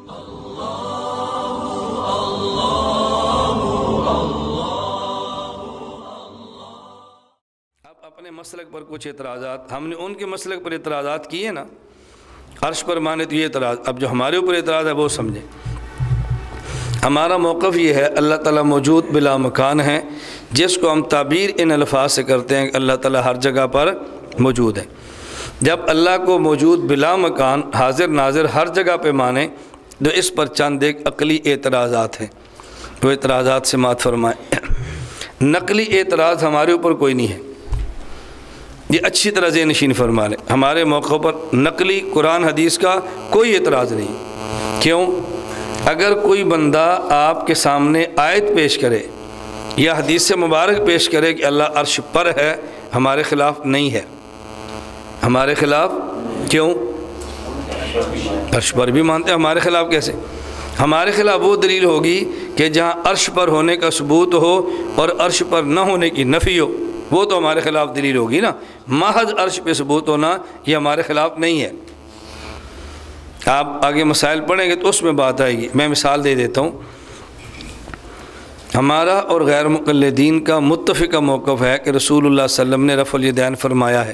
اب اپنے مسلک پر کچھ اعتراضات، ہم نے ان کے مسلک پر اعتراضات کیے نا، عرش پر مانے تو یہ اعتراض، اب جو ہمارے اوپر اعتراض ہے وہ سمجھیں۔ ہمارا موقف یہ ہے اللہ تعالیٰ موجود بلا مکان ہے، جس کو ہم تعبیر ان الفاظ سے کرتے ہیں کہ اللہ تعالیٰ ہر جگہ پر موجود ہے۔ جب اللہ کو موجود بلا مکان حاضر ناظر ہر جگہ پہ مانے تو اس پر چند ایک عقلی اعتراضات ہیں، وہ اعتراضات سماعت فرمائیں۔ نقلی اعتراض ہمارے اوپر کوئی نہیں ہے، یہ اچھی طرح ذہن نشین فرما لیں، ہمارے موقع پر نقلی قرآن حدیث کا کوئی اعتراض نہیں۔ کیوں؟ اگر کوئی بندہ آپ کے سامنے آیت پیش کرے یا حدیث سے مبارک پیش کرے کہ اللہ عرش پر ہے، ہمارے خلاف نہیں ہے، ہمارے خلاف کیوں؟ عرش پر بھی مانتے ہیں، ہمارے خلاف کیسے؟ ہمارے خلاف وہ دلیل ہوگی کہ جہاں عرش پر ہونے کا ثبوت ہو اور عرش پر نہ ہونے کی نفی ہو، وہ تو ہمارے خلاف دلیل ہوگی نا۔ محض عرش پہ ثبوت ہونا یہ ہمارے خلاف نہیں ہے۔ آپ آگے مسائل پڑھیں گے تو اس میں بات آئے گی، میں مثال دے دیتا ہوں۔ ہمارا اور غیر مقلدین کا متفقہ موقف ہے کہ رسول اللہ صلی اللہ علیہ وسلم نے رفع الیدین فرمایا ہے۔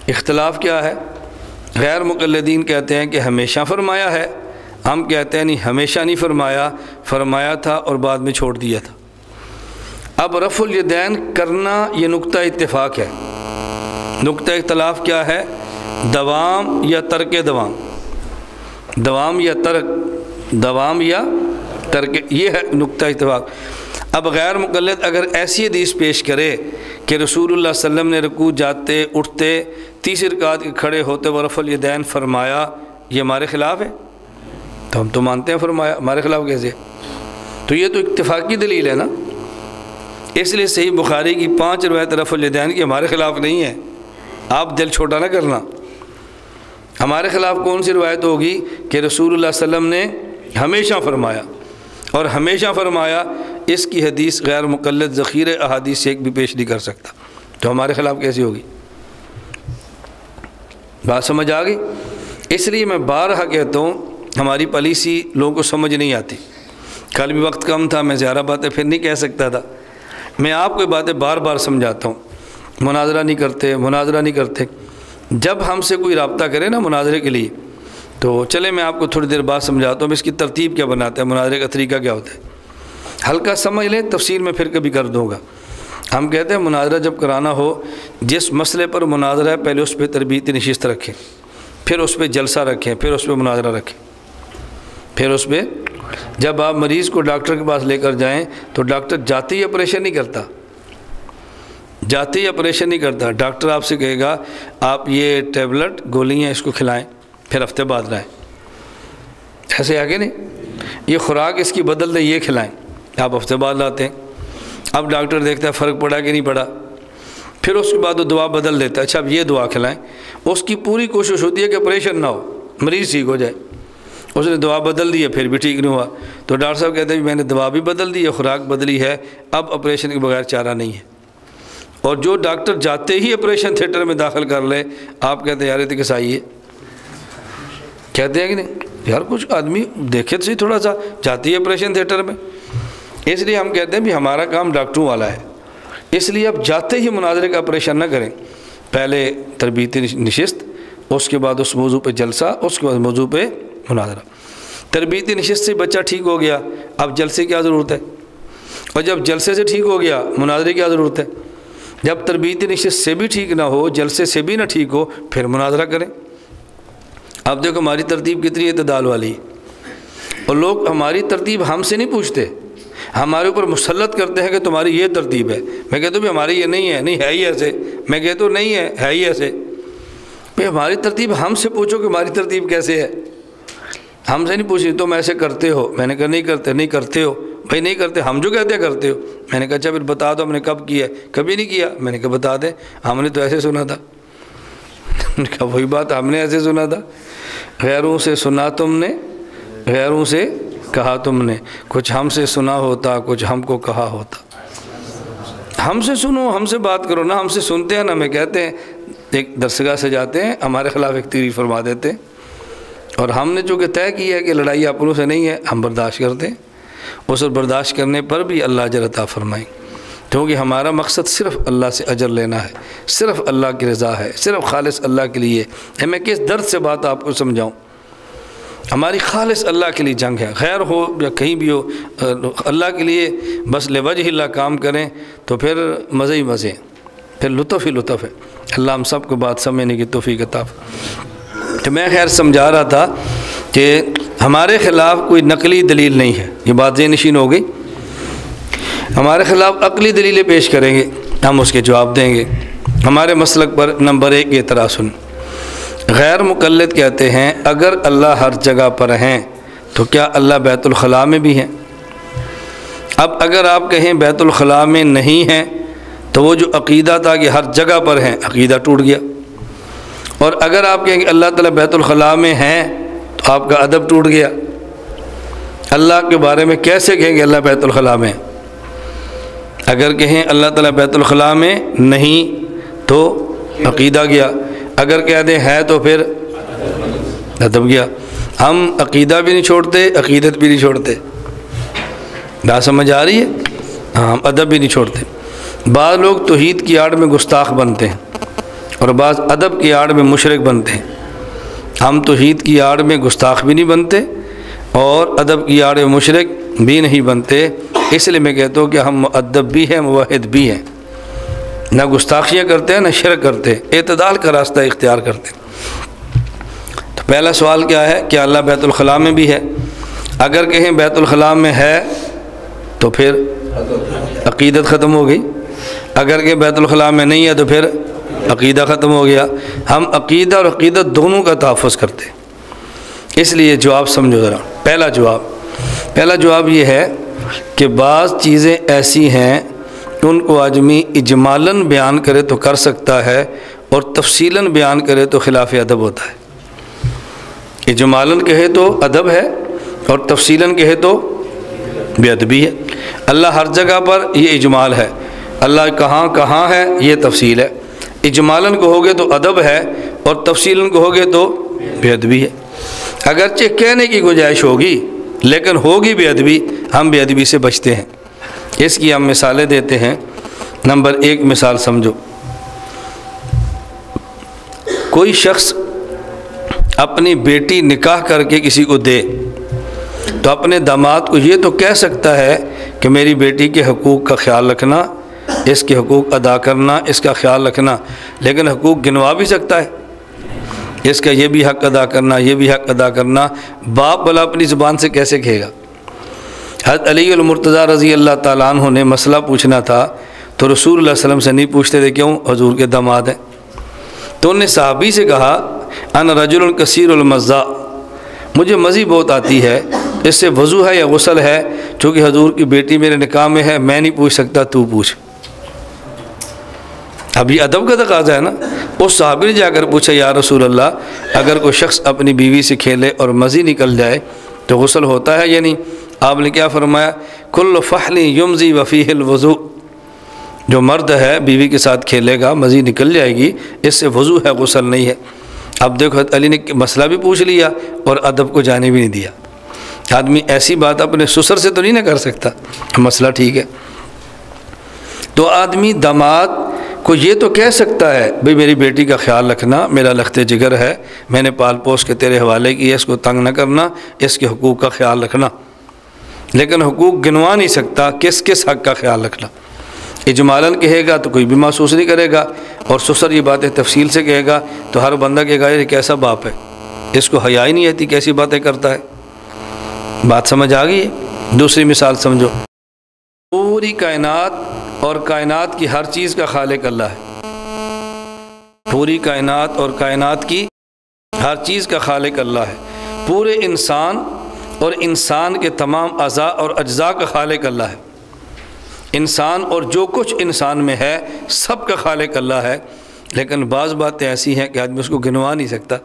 اختلاف کیا ہے؟ غیر مقلدین کہتے ہیں کہ ہمیشہ فرمایا ہے، ہم کہتے ہیں نہیں، ہمیشہ نہیں فرمایا، فرمایا تھا اور بعد میں چھوڑ دیا تھا۔ اب رفع الیدین کرنا یہ نقطہ اتفاق ہے، نقطہ اختلاف کیا ہے؟ دوام یا ترک دوام، دوام یا ترک، دوام یا ترک، یہ ہے نقطہ اتفاق۔ اب غیر مقلد اگر ایسی حدیث پیش کرے کہ رسول اللہ صلی اللہ علیہ وسلم نے رکوع جاتے اٹھتے تیسری رکعت کے کھڑے ہوتے و رفع الیدین فرمایا، یہ ہمارے خلاف ہے؟ تو ہم تو مانتے ہیں فرمایا، ہمارے خلاف کیسے؟ تو یہ تو اتفاقی دلیل ہے نا۔ اس لیے صحیح بخاری کی 5 روایت رفع الیدین کی ہمارے خلاف نہیں ہے، آپ دل چھوٹا نہ کرنا۔ ہمارے خلاف کون سی روایت ہوگی کہ رسول اللہ صلی اللہ علیہ وسلم نے ہمیشہ فرمایا، اور ہمیشہ فرمایا اس کی حدیث غیر مقلد ذخیرہ احادیث سے ایک بھی پیش نہیں کر سکتا، تو ہمارے خلاف کیسی ہوگی؟ بات سمجھ آ گئی؟ اس لیے میں بارہا کہتا ہوں ہماری پالیسی لوگوں کو سمجھ نہیں آتی۔ کل بھی وقت کم تھا، میں زیادہ باتیں پھر نہیں کہہ سکتا تھا، میں آپ کو باتیں بار بار سمجھاتا ہوں۔ مناظرہ نہیں کرتے، مناظرہ نہیں کرتے۔ جب ہم سے کوئی رابطہ کرے نا مناظرے کے لیے تو چلے میں آپ کو تھوڑی دیر بعد سمجھاتا ہوں اس کی ترتیب کیا بناتا ہے، مناظرے کا طریقہ کیا ہوتا ہے، ہلکا سمجھ لیں، تفصیل میں پھر کبھی کر دوں گا۔ ہم کہتے ہیں مناظرہ جب کرانا ہو، جس مسئلے پر مناظرہ ہے پہلے اس پہ تربیتی نشست رکھیں، پھر اس پہ جلسہ رکھیں، پھر اس پہ مناظرہ رکھیں، پھر اس پہ جب آپ مریض کو ڈاکٹر کے پاس لے کر جائیں تو ڈاکٹر جاتے ہی آپریشن نہیں کرتا، جاتے ہی آپریشن نہیں کرتا، ڈاکٹر آپ سے کہے گا آپ یہ ٹیبلٹ گولیاں اس کو کھلائیں، پھر ہفتے بعد لائیں، ایسے آگے نہیں، یہ خوراک اس کی بدل دیں، یہ کھلائیں، آپ ہفتے بعد لاتے ہیں۔ اب ڈاکٹر دیکھتا ہے فرق پڑا کہ نہیں پڑا، پھر اس کے بعد وہ دوا بدل دیتا ہے، اچھا اب یہ دوا کھلائیں، اس کی پوری کوشش ہوتی ہے کہ آپریشن نہ ہو، مریض ٹھیک ہو جائے۔ اس نے دوا بدل دی ہے پھر بھی ٹھیک نہیں ہوا، تو ڈاکٹر صاحب کہتے ہیں میں نے دوا بھی بدل دی ہے، خوراک بدلی ہے، اب آپریشن کے بغیر چارہ نہیں ہے۔ اور جو ڈاکٹر جاتے ہی آپریشن تھیٹر میں داخل کر لے، آپ کہتے ہیں یار یہ تو کسائی ہے، کہتے ہیں کہ نہیں یار کچھ آدمی دیکھے تو صحیح تھوڑا سا، جاتے ہی آپریشن تھیٹر میں۔ اس لیے ہم کہتے ہیں بھی ہمارا کام ڈاکٹروں والا ہے، اس لیے اب جاتے ہی مناظرے کا آپریشن نہ کریں، پہلے تربیتی نشست، اس کے بعد اس موضوع پہ جلسہ، اس کے بعد موضوع پہ مناظرہ۔ تربیتی نشست سے بچہ ٹھیک ہو گیا، اب جلسے کی کیا ضرورت ہے؟ اور جب جلسے سے ٹھیک ہو گیا مناظرے کی کیا ضرورت ہے؟ جب تربیتی نشست سے بھی ٹھیک نہ ہو، جلسے سے بھی نہ ٹھیک ہو، پھر مناظرہ کریں۔ اب دیکھو ہماری ترتیب کتنی اعتدال والی ہے، اور لوگ ہماری ترتیب ہم سے نہیں پوچھتے، ہمارے اوپر مسلط کرتے ہیں کہ تمہاری یہ ترتیب ہے۔ میں کہتا ہوں بھی ہماری یہ نہیں ہے، نہیں ہے ہی ایسے، میں کہتا ہوں نہیں ہے ہی ایسے۔ بھئی ہماری ترتیب ہم سے پوچھو کہ ہماری ترتیب کیسے ہے، ہم سے نہیں پوچھی تم ایسے کرتے ہو، میں نے کہا نہیں کرتے، نہیں کرتے ہو بھائی نہیں کرتے، ہم جو کہتے ہیں کرتے ہو۔ میں نے کہا اچھا پھر بتا دو ہم نے کب کیا ہے، کبھی نہیں کیا۔ میں نے کہا بتا دیں، ہم نے تو ایسے سنا تھا۔ میں نے کہا وہی بات ہم نے ایسے سنا تھا، غیروں سے سنا تم نے، غیروں سے کہا تم نے، کچھ ہم سے سنا ہوتا کچھ ہم کو کہا ہوتا۔ ہم سے سنو، ہم سے بات کرو، نہ ہم سے سنتے ہیں نہ ہمیں کہتے ہیں۔ ایک درسگاہ سے جاتے ہیں، ہمارے خلاف ایک تقریر فرما دیتے ہیں، اور ہم نے چونکہ طے کیا ہے کہ لڑائی اپنوں سے نہیں ہے، ہم برداشت کرتے ہیں، اس برداشت کرنے پر بھی اللہ اجر عطا فرمائیں، کیونکہ ہمارا مقصد صرف اللہ سے اجر لینا ہے، صرف اللہ کی رضا ہے، صرف خالص اللہ کے لیے ہے۔ میں کس درد سے بات آپ کو سمجھاؤں، ہماری خالص اللہ کے لیے جنگ ہے، خیر ہو یا کہیں بھی ہو، اللہ کے لیے بس لوجہ اللہ کام کریں تو پھر مزے ہی مزے ہیں، پھر لطف ہی لطف ہے۔ اللہ ہم سب کو بات سمجھنے کی توفیق عطا فرمائے۔ تو میں خیر سمجھا رہا تھا کہ ہمارے خلاف کوئی نقلی دلیل نہیں ہے، یہ بات ذہن نشین ہو گئی۔ ہمارے خلاف عقلی دلیلیں پیش کریں گے، ہم اس کے جواب دیں گے۔ ہمارے مسلک پر نمبر 1 اعتراض سن، غیر مقلد کہتے ہیں اگر اللہ ہر جگہ پر ہیں تو کیا اللہ بیت الخلاء میں بھی ہیں؟ اب اگر آپ کہیں بیت الخلاء میں نہیں ہیں تو وہ جو عقیدہ تھا کہ ہر جگہ پر ہیں، عقیدہ ٹوٹ گیا، اور اگر آپ کہیں کہ اللہ تعالیٰ بیت الخلاء میں ہیں تو آپ کا ادب ٹوٹ گیا۔ اللہ کے بارے میں کیسے کہیں گے اللہ بیت الخلاء میں؟ اگر کہیں اللہ تعالیٰ بیت الخلاء میں نہیں تو عقیدہ گیا، اگر کہہ دیں ہے تو پھر ادب گیا۔ ہم عقیدہ بھی نہیں چھوڑتے، عقیدت بھی نہیں چھوڑتے، بات سمجھ آ رہی ہے؟ ہاں، ہم ادب بھی نہیں چھوڑتے۔ بعض لوگ توحید کی آڑ میں گستاخ بنتے ہیں اور بعض ادب کی آڑ میں مشرک بنتے ہیں۔ ہم توحید کی آڑ میں گستاخ بھی نہیں بنتے اور ادب کی آڑ میں مشرک بھی نہیں بنتے، اس لیے میں کہتا ہوں کہ ہم مؤدب بھی ہیں، موحد بھی ہیں، نہ گستاخیاں کرتے ہیں نہ شرک کرتے، اعتدال کا راستہ اختیار کرتے ہیں۔ تو پہلا سوال کیا ہے؟ کیا اللہ بیت الخلاء میں بھی ہے؟ اگر کہیں بیت الخلاء میں ہے تو پھر عقیدت ختم ہو گئی، اگر کہ بیت الخلاء میں نہیں ہے تو پھر عقیدہ ختم ہو گیا۔ ہم عقیدہ اور عقیدت دونوں کا تحفظ کرتے ہیں، اس لیے جواب سمجھو ذرا۔ پہلا جواب یہ ہے کہ بعض چیزیں ایسی ہیں ان کو آدمی اجمالاً بیان کرے تو کر سکتا ہے اور تفصیلاً بیان کرے تو خلاف ادب ہوتا ہے۔ اجمالاً کہے تو ادب ہے اور تفصیلاً کہے تو بے ادبی ہے۔ اللہ ہر جگہ پر، یہ اجمال ہے، اللہ کہاں کہاں ہے، یہ تفصیل ہے۔ اجمالاً کہو گے تو ادب ہے اور تفصیلاً کہو گے تو بے ادبی ہے۔ اگرچہ کہنے کی گنجائش ہوگی لیکن ہوگی بے ادبی، ہم بے ادبی سے بچتے ہیں۔ اس کی ہم مثالیں دیتے ہیں۔ نمبر 1 مثال سمجھو، کوئی شخص اپنی بیٹی نکاح کر کے کسی کو دے تو اپنے داماد کو یہ تو کہہ سکتا ہے کہ میری بیٹی کے حقوق کا خیال رکھنا، اس کے حقوق ادا کرنا، اس کا خیال رکھنا، لیکن حقوق گنوا بھی سکتا ہے، اس کا یہ بھی حق ادا کرنا، یہ بھی حق ادا کرنا۔ باپ بھلا اپنی زبان سے کیسے کہے گا؟ حضرت علی المرتضیٰ رضی اللہ تعالیٰ عنہ نے مسئلہ پوچھنا تھا تو رسول اللہ صلی اللہ علیہ وسلم سے نہیں پوچھتے تھے، کیوں؟ حضور کے داماد ہیں۔ تو انہوں نے صحابی سے کہا انا رجل کثیر المزہ، مجھے مزی بہت آتی ہے، اس سے وضو ہے یا غسل ہے؟ چونکہ حضور کی بیٹی میرے نکاح میں ہے، میں نہیں پوچھ سکتا، تو پوچھ۔ اب یہ ادب کا تقاضا ہے نا۔ اس صحابی نے جا کر پوچھا یا رسول اللہ، اگر کوئی شخص اپنی بیوی سے کھیلے اور مزی نکل جائے تو غسل ہوتا ہے یا نہیں؟ آپ نے کیا فرمایا؟ کل فحل یمزی وفیہ الوضو، جو مرد ہے بیوی کے ساتھ کھیلے گا مزی نکل جائے گی، اس سے وضو ہے، غسل نہیں ہے۔ اب دیکھو علی نے مسئلہ بھی پوچھ لیا اور ادب کو جانے بھی نہیں دیا۔ آدمی ایسی بات اپنے سسر سے تو نہیں نہ کر سکتا، مسئلہ ٹھیک ہے۔ تو آدمی داماد کو یہ تو کہہ سکتا ہے بھئی میری بیٹی کا خیال رکھنا، میرا لخت جگر ہے، میں نے پال پوس کے تیرے حوالے کی ہے، اس کو تنگ نہ کرنا، اس کے حقوق کا خیال رکھنا، لیکن حقوق گنوا نہیں سکتا، کس کس حق کا خیال رکھنا۔ اجمالاً کہے گا تو کوئی بھی محسوس نہیں کرے گا، اور سسر یہ باتیں تفصیل سے کہے گا تو ہر بندہ کہے گا یہ کیسا باپ ہے، اس کو حیا ہی نہیں آتی، کیسی باتیں کرتا ہے۔ بات سمجھ آ گئی ہے؟ دوسری مثال سمجھو، پوری کائنات اور کائنات کی ہر چیز کا خالق اللہ ہے، پوری کائنات اور کائنات کی ہر چیز کا خالق اللہ ہے، پورے انسان اور انسان کے تمام اعضاء اور اجزاء کا خالق اللہ ہے، انسان اور جو کچھ انسان میں ہے سب کا خالق اللہ ہے۔ لیکن بعض باتیں ایسی ہیں کہ آدمی اس کو گنوا نہیں سکتا،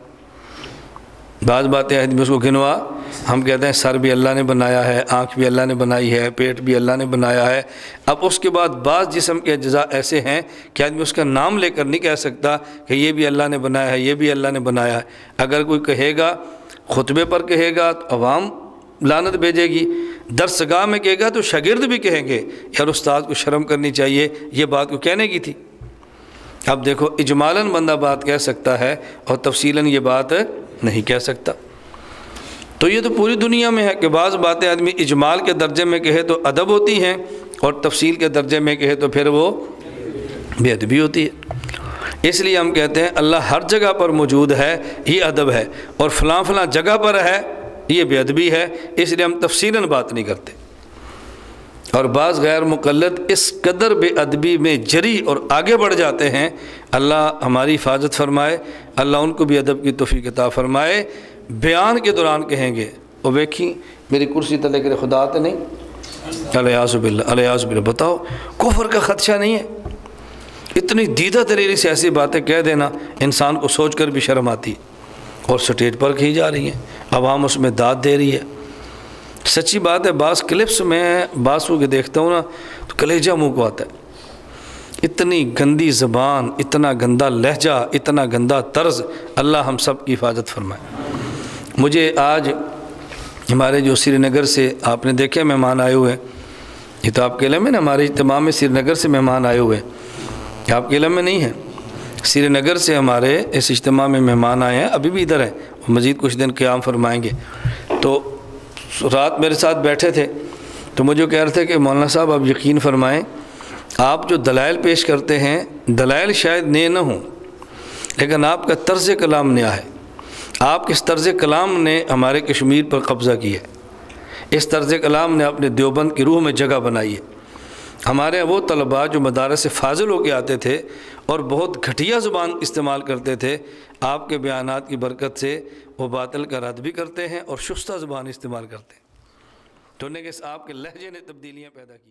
بعض باتیں آدمی اس کو گنوا، ہم کہتے ہیں سر بھی اللہ نے بنایا ہے، آنکھ بھی اللہ نے بنائی ہے، پیٹ بھی اللہ نے بنایا ہے۔ اب اس کے بعد بعض جسم کے اجزاء ایسے ہیں کہ آدمی اس کا نام لے کر نہیں کہہ سکتا کہ یہ بھی اللہ نے بنایا ہے، یہ بھی اللہ نے بنایا ہے۔ اگر کوئی کہے گا خطبے پر کہے گا تو عوام لعنت بھیجے گی، درسگاہ میں کہے گا تو شاگرد بھی کہیں گے یار استاد کو شرم کرنی چاہیے، یہ بات کو کہنے کی تھی۔ اب دیکھو اجمالاً بندہ بات کہہ سکتا ہے اور تفصیلاً یہ بات نہیں کہہ سکتا۔ تو یہ تو پوری دنیا میں ہے کہ بعض باتیں آدمی اجمال کے درجے میں کہے تو ادب ہوتی ہیں اور تفصیل کے درجے میں کہے تو پھر وہ بے ادبی ہوتی ہے۔ اس لیے ہم کہتے ہیں اللہ ہر جگہ پر موجود ہے، یہ ادب ہے، اور فلاں فلاں جگہ پر ہے، یہ بے ادبی ہے، اس لیے ہم تفصیلاً بات نہیں کرتے۔ اور بعض غیر مقلد اس قدر بے ادبی میں جری اور آگے بڑھ جاتے ہیں، اللہ ہماری حفاظت فرمائے، اللہ ان کو بھی ادب کی توفیق عطا فرمائے۔ بیان کے دوران کہیں گے وہ ویکھی میری کرسی تلے کرے خدا تو نہیں، الیاذ باللہ الیاذ باللہ۔ بتاؤ کفر کا خدشہ نہیں ہے؟ اتنی دیدہ دلیری سے ایسی باتیں کہہ دینا انسان کو سوچ کر بھی شرم آتی ہے، اور سٹیج پر کی جا رہی ہیں، عوام اس میں داد دے رہی ہے۔ سچی بات ہے، بعض کلپس میں بعض کو دیکھتا ہوں نا تو کلیجہ منہ کو آتا ہے۔ اتنی گندی زبان، اتنا گندا لہجہ، اتنا گندا طرز، اللہ ہم سب کی حفاظت فرمائے۔ مجھے آج ہمارے جو سری نگر سے آپ نے دیکھے مہمان آئے ہوئے ہیں، یہ تو آپ کے علم میں نا، ہمارے اجتماع میں سری نگر سے مہمان آئے ہوئے ہیں، آپ کے علم میں نہیں ہے۔ سری نگر سے ہمارے اس اجتماع میں مہمان آئے ہیں، ابھی بھی ادھر ہیں، مزید کچھ دن قیام فرمائیں گے۔ تو رات میرے ساتھ بیٹھے تھے تو مجھے کہہ رہے تھے کہ مولانا صاحب آپ یقین فرمائیں، آپ جو دلائل پیش کرتے ہیں، دلائل شاید نئے نہ ہوں لیکن آپ کا طرز کلام نیا ہے۔ آپ کے اس طرز کلام نے ہمارے کشمیر پر قبضہ کیا ہے، اس طرز کلام نے اپنے دیوبند کی روح میں جگہ بنائی ہے۔ ہمارے وہ طلباء جو مدارس سے فاضل ہو کے آتے تھے اور بہت گھٹیا زبان استعمال کرتے تھے، آپ کے بیانات کی برکت سے وہ باطل کا رد بھی کرتے ہیں اور شستہ زبان استعمال کرتے ہیں۔ تو نے کہ آپ کے لہجے نے تبدیلیاں پیدا کی۔